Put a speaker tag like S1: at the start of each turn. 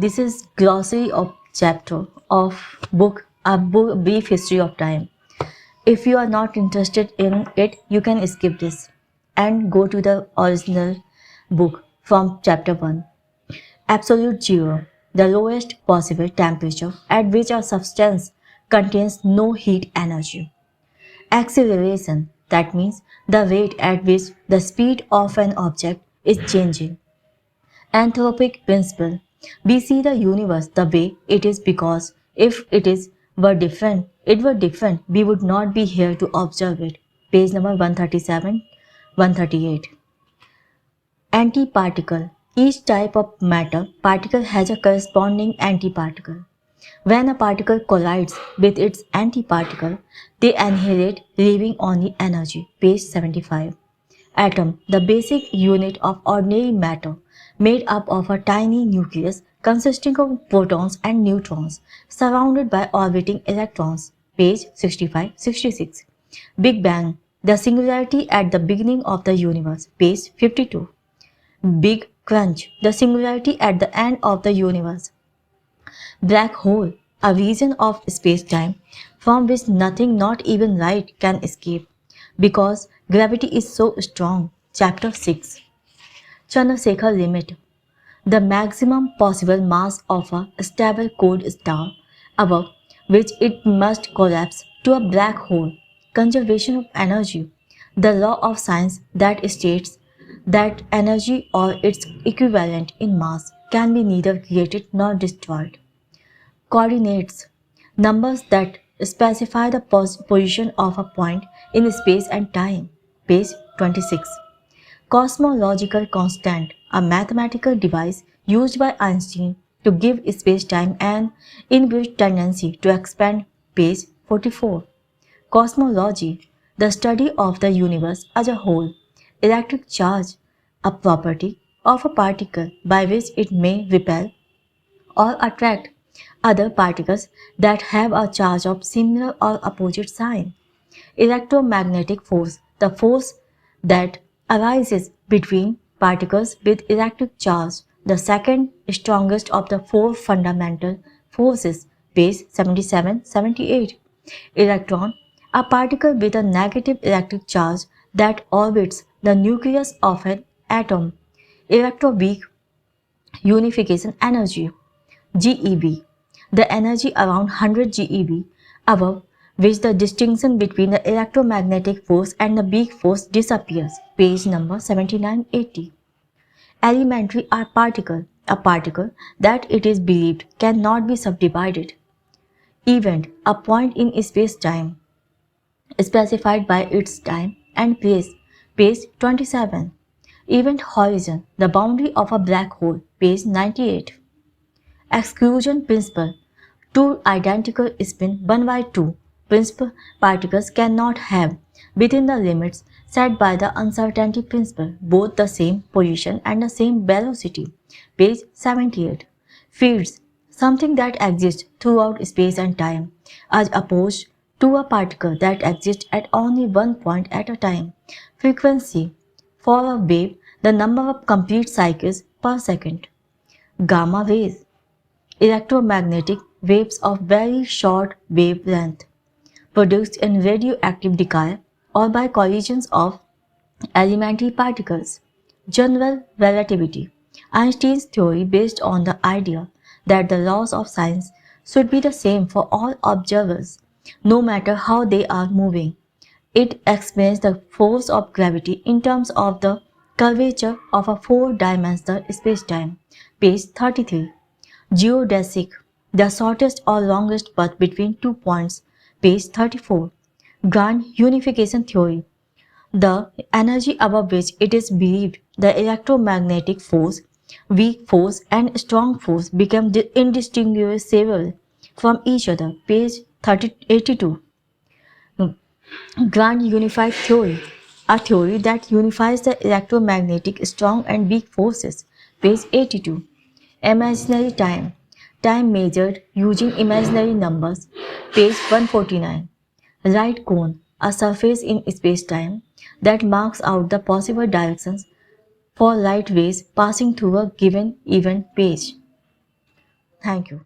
S1: This is glossary of chapter of book A Brief History of Time. If you are not interested in it, you can skip this and go to the original book from chapter 1. Absolute zero, the lowest possible temperature at which a substance contains no heat energy. Acceleration, that means the rate at which the speed of an object is changing. Anthropic principle. We see the universe the way it is because if it were different, we would not be here to observe it. Page number 137, 138. Antiparticle. Each type of matter particle has a corresponding antiparticle. When a particle collides with its antiparticle, they annihilate, leaving only energy. Page 75. Atom, the basic unit of ordinary matter, made up of a tiny nucleus consisting of protons and neutrons, surrounded by orbiting electrons. Page 65-66. Big Bang, the singularity at the beginning of the universe. Page 52. Big Crunch, the singularity at the end of the universe. Black hole, a region of space-time from which nothing, not even light, can escape because gravity is so strong. Chapter 6. Chandrasekhar limit, the maximum possible mass of a stable cold star above which it must collapse to a black hole. Conservation of energy, the law of science that states that energy or its equivalent in mass can be neither created nor destroyed. Coordinates, numbers that specify the position of a point in space and time. Page 26. Cosmological constant, a mathematical device used by Einstein to give space-time an inbuilt tendency to expand. Page 44. Cosmology, the study of the universe as a whole. Electric charge, a property of a particle by which it may repel or attract other particles that have a charge of similar or opposite sign. Electromagnetic force, the force that arises between particles with electric charge, the second strongest of the four fundamental forces. Page 77-78. Electron, a particle with a negative electric charge that orbits the nucleus of an atom. Electroweak unification energy. GeV, the energy around 100 GeV, above which the distinction between the electromagnetic force and the weak force disappears. Page number 79-80. Elementary particle, a particle that it is believed cannot be subdivided. Event, a point in space-time, specified by its time and place. Page 27. Event horizon, the boundary of a black hole. Page 98. Exclusion principle. Two identical spin 1 by 2 principal particles cannot have, within the limits set by the uncertainty principle, both the same position and the same velocity. Page 78. Fields, something that exists throughout space and time, as opposed to a particle that exists at only one point at a time. Frequency, for a wave, the number of complete cycles per second. Gamma rays, electromagnetic waves of very short wavelength produced in radioactive decay or by collisions of elementary particles. General relativity, Einstein's theory based on the idea that the laws of science should be the same for all observers, no matter how they are moving. It explains the force of gravity in terms of the curvature of a four-dimensional spacetime. Page 33. Geodesic, the shortest or longest path between 2 points. Page 34. Grand unification theory, the energy above which it is believed the electromagnetic force, weak force and strong force become indistinguishable from each other. Page 82. Grand unified theory, a theory that unifies the electromagnetic strong and weak forces. Page 82. Imaginary time, time measured using imaginary numbers. Page 149. Light cone, a surface in space-time that marks out the possible directions for light rays passing through a given event. Page Thank you.